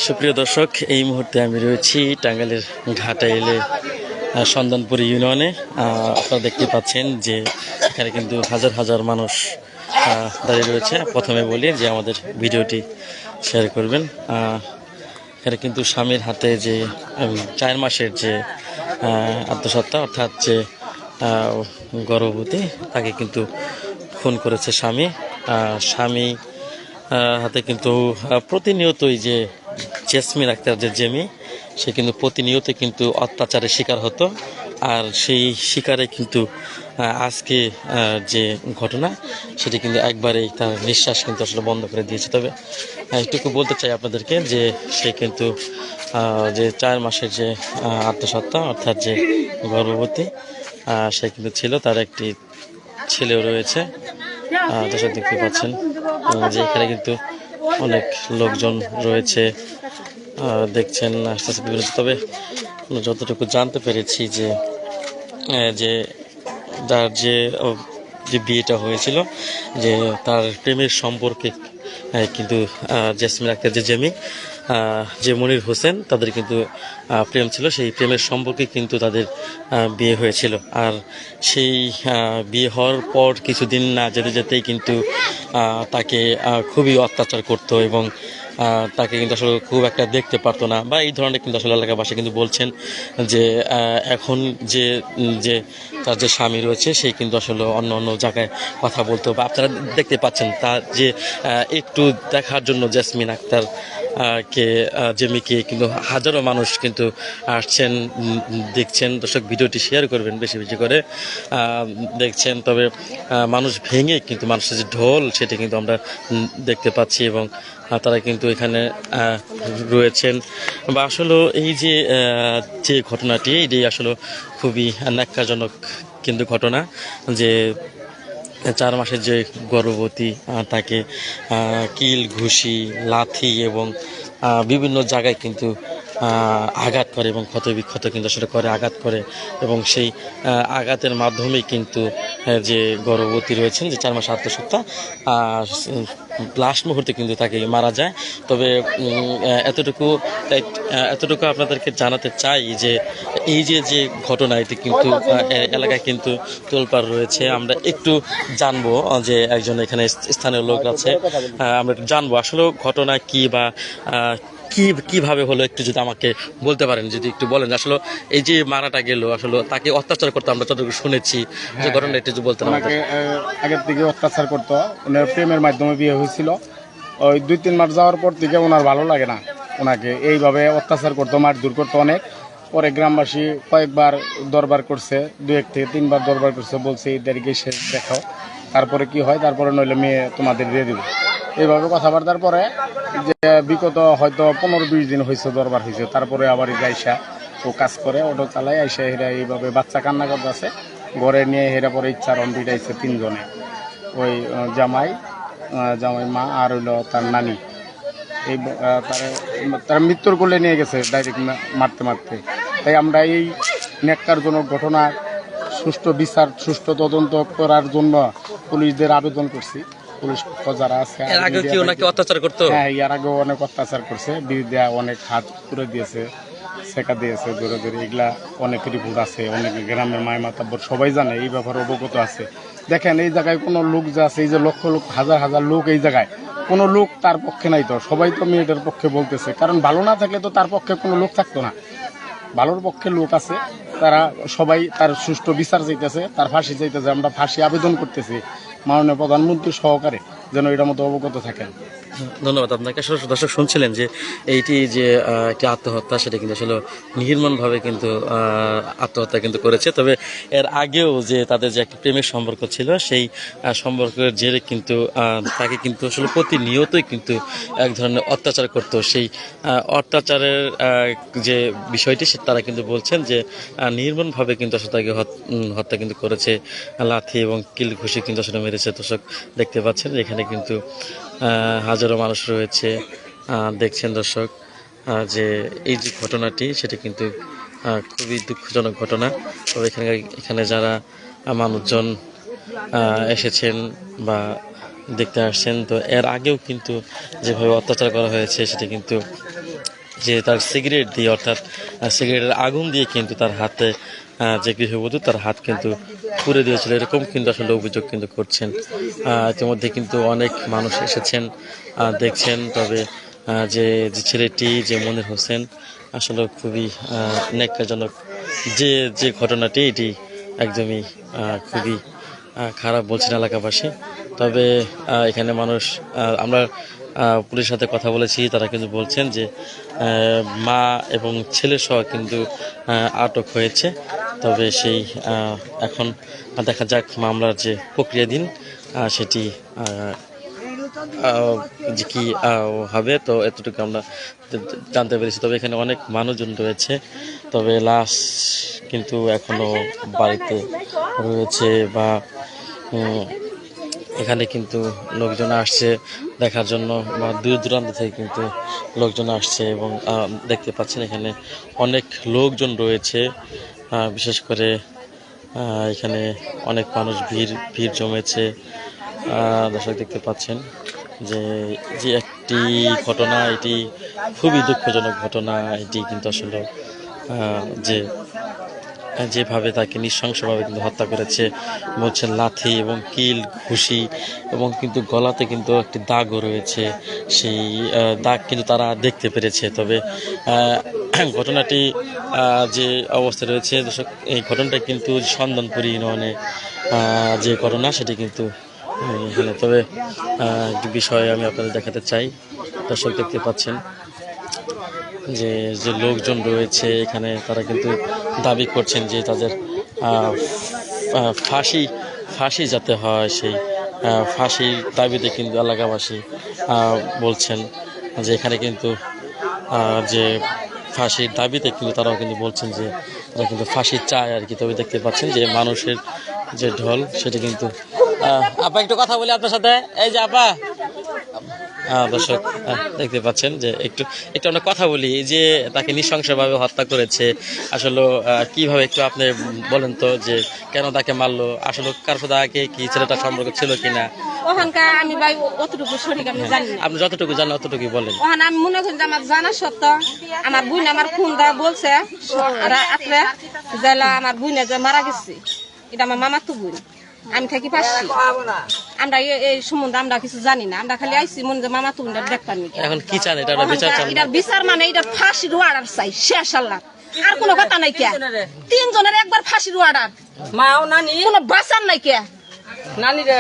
সুপ্রিয় দর্শক, এই মুহূর্তে আমি রয়েছি টাঙ্গাইলের ঘাটাইলে সন্ধানপুর ইউনিয়নে। আপনারা দেখতে পাচ্ছেন যে এখানে কিন্তু হাজার হাজার মানুষ দাঁড়িয়ে রয়েছে। প্রথমে বলি যে আমাদের ভিডিওটি শেয়ার করবেন। এখানে কিন্তু স্বামীর হাতে যে 4 মাসের যে আত্মসত্ত্বা, অর্থাৎ যে গর্ভবতী, তাকে কিন্তু খুন করেছে স্বামী। স্বামী হাতে কিন্তু প্রতিনিয়তই যে জেসমিন আক্তার যে জেমি, সে কিন্তু প্রতিনিয়ত কিন্তু অত্যাচারের শিকার হতো। আর সেই শিকারে কিন্তু আজকে যে ঘটনা, সেটি কিন্তু একবারেই তার নিঃশ্বাস কিন্তু আসলে বন্ধ করে দিয়েছে। তবে একটুকু বলতে চাই আপনাদেরকে যে সে কিন্তু যে 4 মাসের যে আত্মসত্ত্বা, অর্থাৎ যে গর্ভবতী, সে কিন্তু ছিল। তার একটি ছেলেও রয়েছে। দর্শক দেখতে পাচ্ছেন যে এখানে কিন্তু অনেক লোকজন রয়েছে, দেখছেন আস্তে আস্তে বিভিন্ন। তবে যতটুকু জানতে পেরেছি যে যে যার যে বিয়েটা হয়েছিল, যে তার প্রেমের সম্পর্কে কিন্তু জেসমিন আক্তার যে জেমি, যে মনির হোসেন, তাদের কিন্তু প্রেম ছিল। সেই প্রেমের সম্পর্কে কিন্তু তাদের বিয়ে হয়েছিল। আর সেই বিয়ে হওয়ার পর কিছুদিন না যেতে যেতেই কিন্তু তাকে খুবই অত্যাচার করতো এবং তাকে কিন্তু আসলে খুব একটা দেখতে পারতো না, বা এই ধরনের কিন্তু আসলে এলাকাবাসী কিন্তু বলছেন যে এখন যে যে তার যে স্বামী রয়েছে, সেই কিন্তু আসলে অন্য অন্য জায়গায় কথা বলতো। বা আপনারা দেখতে পাচ্ছেন তার যে একটু দেখার জন্য জেসমিন আক্তার কে জেমিকে কিন্তু হাজারো মানুষ কিন্তু আসছেন, দেখছেন। দর্শক, ভিডিওটি শেয়ার করবেন বেশি বেশি করে, দেখছেন। তবে মানুষ ভেঙে কিন্তু মানুষের যে ঢোল, সেটি কিন্তু আমরা দেখতে পাচ্ছি এবং তারা কিন্তু এখানে রয়েছেন। বা আসলে এই যে যে ঘটনাটি, এটি আসলে খুবই ন্যাক্কারজনক কিন্তু ঘটনা, যে 4 মাসের যে গর্ভবতী, তাকে কিল, ঘুষি, লাথি এবং বিভিন্ন জায়গায় কিন্তু আঘাত করে এবং ক্ষতবিক্ষত কিন্তু আসলে করে, আঘাত করে। এবং সেই আঘাতের মাধ্যমেই কিন্তু যে গর্ভবতী রয়েছেন, যে 4 মাস আত্মসত্ত্বা, লাস্ট মুহূর্তে কিন্তু তাকে মারা যায়। তবে এতটুকু আপনাদেরকে জানাতে চাই যে এই যে যে ঘটনা, এটি কিন্তু এলাকায় কিন্তু তোলপাড় রয়েছে। আমরা একটু জানবো যে একজন এখানে স্থানীয় লোক আছে, আমরা একটু জানবো আসলে ঘটনা কি বা কিভাবে হলো, একটু যদি আমাকে বলতে পারেন, যদি একটু বলেন। আসলে এই যে মারাটা গেল, আসলে তাকে অত্যাচার করতে আমরা যতটুকু শুনেছি, যে ঘটনা একটু যদি বলতেন। আমাকে আগের থেকে অত্যাচার করতো, ওনার প্রেমের মাধ্যমে বিয়ে হয়েছিল। ওই 2-3 মাস যাওয়ার পর থেকে ওনার ভালো লাগে না, ওনাকে এইভাবে অত্যাচার করতো, মারধর করতো অনেক। পরে গ্রামবাসী কয়েকবার দরবার করছে, 2 থেকে 3 বার দরবার করছে, বলছে এই তারিখে শেষ দেখাও, তারপরে কি হয়, তারপরে নইলে মেয়ে তোমাদের দিয়ে দিব। এইভাবে কথাবার্তার পরে যে বিগত হয়তো 15-20 দিন হয়েছে, দরবার হয়েছে। তারপরে আবার আইসা ও কাজ করে, অটো চালায়, আইসা হেরা এইভাবে বাচ্চা কান্না করতে আছে, ঘরে নিয়ে হেরা পরে ইচ্ছারণ পিটাইছে 3 জনে। ওই জামাই মা আর হইল তার নানি। এই তারা মৃত্যুর কোলে নিয়ে গেছে ডাইরেক্ট মারতে মারতে। তাই আমরা এই ন্যাক্কারজনক ঘটনার সুষ্ঠু বিচার, সুষ্ঠু তদন্ত করার জন্য পুলিশদের আবেদন করছি। পুলিশ যারা আছে, এর আগে কি ওনাকে অত্যাচার করতো? হ্যাঁ, এর আগেও অনেক অত্যাচার করছে, বিরুদ্ধে অনেক হাত তুলে দিয়েছে, শেখা দিয়েছে ধরে ধরে। এগুলা অনেক রিপোর্ট আছে, অনেক গ্রামের মায় মাতাব্বর সবাই জানে, এই ব্যাপারে অবগত আছে। দেখেন এই জায়গায় কোনো লোক যে আছে, এই যে লক্ষ লোক, হাজার হাজার লোক, এই জায়গায় কোনো লোক তার পক্ষে নাই। তো সবাই তো মেয়েটার পক্ষে বলতেছে, কারণ ভালো না থাকলে তো তার পক্ষে কোনো লোক থাকতো না। ভালোর পক্ষে লোক আছে, তারা সবাই তার সুষ্ঠু বিচার চাইতেছে, তার ফাঁসি চাইতেছে। আমরা ফাঁসি আবেদন করতেছি মাননীয় প্রধানমন্ত্রী সহকারে, যেন এটার মতো অবগত থাকেন। ধন্যবাদ আপনাকে। দর্শক, শুনছিলেন যে এইটি যে একটি আত্মহত্যা, সেটা কিন্তু আসলে নির্মমভাবে কিন্তু আত্মহত্যা কিন্তু করেছে। তবে এর আগেও যে তাদের যে একটা প্রেমের সম্পর্ক ছিল, সেই সম্পর্কের জেরে কিন্তু তাকে কিন্তু আসলে প্রতিনিয়তই কিন্তু এক ধরনের অত্যাচার করতো। সেই অত্যাচারের যে বিষয়টি, তারা কিন্তু বলছেন যে নির্মমভাবে কিন্তু আসলে তাকে হত্যা কিন্তু করেছে, লাথি এবং কিল ঘুষি কিন্তু আসলে মেরেছে। দর্শক দেখতে পাচ্ছেন এখানে কিন্তু হাজারো মানুষ রয়েছে, দেখছেন দর্শক, যে এই যে ঘটনাটি, সেটা কিন্তু খুবই দুঃখজনক ঘটনা। তবে এখানে যারা মানুষজন এসেছেন বা দেখতে আসছেন। তো এর আগেও কিন্তু যেভাবে অত্যাচার করা হয়েছে সেটা কিন্তু যে তার সিগারেট দিয়ে অর্থাৎ সিগারেটের আগুন দিয়ে কিন্তু তার হাতে যে গৃহবধূ তার হাত কিন্তু পুড়ে দিয়েছিল, এরকম কিন্তু আসলে অভিযোগ কিন্তু করছেন। ইতিমধ্যে কিন্তু অনেক মানুষ এসেছেন, দেখছেন। তবে যে যে ছেলেটি, যে মনির হোসেন, আসলে খুবই ন্যাক্কারজনক যে যে ঘটনাটি, এটি একদমই খুবই খারাপ বলছেন এলাকাবাসী। তবে এখানে মানুষ, আমরা পুলিশের সাথে কথা বলেছি, তারা কিন্তু বলছেন যে মা এবং ছেলে সহ কিন্তু আটক হয়েছে। তবে সেই এখন দেখা যাক মামলার যে প্রক্রিয়াধীন সেটি যে কি হবে। তো এতটুকু আমরা জানতে পেরেছি। তবে এখানে অনেক মানুষজন রয়েছে, তবে লাশ কিন্তু এখনো বাড়িতে রয়েছে বা এখানে কিন্তু লোকজন আসছে দেখার জন্য, বা দূর দূরান্ত থেকে কিন্তু লোকজন আসছে। এবং দেখতে পাচ্ছেন এখানে অনেক লোকজন রয়েছে, বিশেষ করে এখানে অনেক মানুষ ভিড় জমেছে। দর্শক দেখতে পাচ্ছেন যে যে একটি ঘটনা, এটি খুবই দুঃখজনক ঘটনা। এটি কিন্তু আসলে যে যেভাবে তাকে নৃশংসভাবে কিন্তু হত্যা করেছে, বলছেন লাথি এবং কিল, ঘুষি, এবং কিন্তু গলাতে কিন্তু একটি দাগও রয়েছে। সেই দাগ কিন্তু তারা দেখতে পেরেছে। তবে ঘটনাটি যে অবস্থা রয়েছে দর্শক, এই ঘটনাটা কিন্তু সন্ধানপুরি ইউনিয়নে যে ঘটনা সেটি কিন্তু এখানে। তবে একটি বিষয় আমি আপনাদের দেখাতে চাই। দর্শক দেখতে পাচ্ছেন যে যে লোকজন রয়েছে এখানে, তারা কিন্তু দাবি করছেন যে তাদের ফাঁসি যাতে হয়, সেই ফাঁসির দাবিতে কিন্তু এলাকাবাসী বলছেন যে এখানে কিন্তু যে ফাঁসির দাবিতে কিন্তু তারাও কিন্তু বলছেন যে তারা কিন্তু ফাঁসি চায় আর কি। তবে দেখতে পাচ্ছেন যে মানুষের যে ঢল সেটা কিন্তু আপা একটু কথা বলি আপনার সাথে। এই যে আপা, দর্শক দেখতে পাচ্ছেন যে একটু একটু আমরা কথা বলি। এই যে তাকে নৃশংসভাবে হত্যা করেছে, আসলে কিভাবে, একটু আপনি বলেন তো যে কেন তাকে মারলো, আসলে কার সাথে আগে কি ছেলেটার সম্পর্ক ছিল কিনা? ওখানকার আমি ভাই অতটুকু সঠিক আমি জানি না। আপনি যতটুকু জানেন অতটুকু বলেন। ওখানে আমি মনে করি যে আমার জানা সত্ত্বেও আমার বোন আমার খুন দা বলছে রাত্রে যে আমার বোনে যে মারা গেছে, এটা আমার মামার তো বোন, আমি থাকি পাচ্ছি। আমরা এই সম্বন্ধে আমরা কিছু জানি না, আমরা খালি আইসি মনে যে মামা তুমি দেখবার নি। এখন কি চান? এটা বিচার চান? এটা বিচার মানে এটা ফাঁসির অর্ডার চাই, শেষ আল্লাহ, আর কোনো কথা নাই কে। তিনজনের একবার ফাঁসির অর্ডার, মাও নানি কোনো বাঁচার নাই কে। নানি রে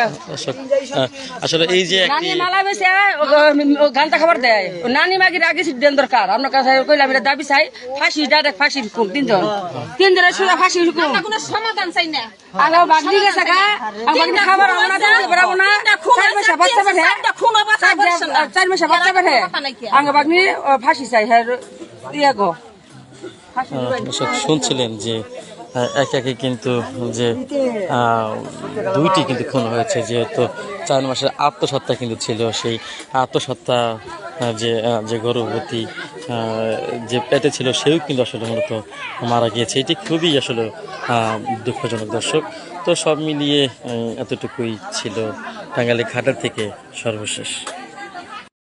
আসলে এই যে একটি নানি মালা বেছে গানটা খাবার দেয়, নানি মাগির আগে সিদ্ধান্ত দরকার। আপনার কাছে কইলাম এটা দাবি চাই, ফাঁসি ডাইরেক্ট ফাঁসি হুকুম, তিনজনের সোজা ফাঁসি হুকুম। আমরা কোনো সমাধান চাই না। আগে বাগদি গেছে গা, বাগদি খাবার আমরা দিতে পারবো না। 4 মাসে বাচ্চা পাঠে, 4 মাসে বাচ্চা পাঠে আগে বাগনি ফাঁসি চাই। হ্যাঁ দিয়ে গো দর্শক শুনছিলেন যে একে একে কিন্তু যে দুইটি কিন্তু খুন হয়েছে, যেহেতু 4 মাসের আত্মহত্যা কিন্তু ছিল। সেই আত্মহত্যা যে যে গর্ভবতী যে পেটে ছিল সেও কিন্তু আসলে মূলত মারা গিয়েছে। এটি খুবই আসলে দুঃখজনক দর্শক। তো সব মিলিয়ে এতটুকুই ছিল টাঙ্গাইলের ঘাটার থেকে সর্বশেষ।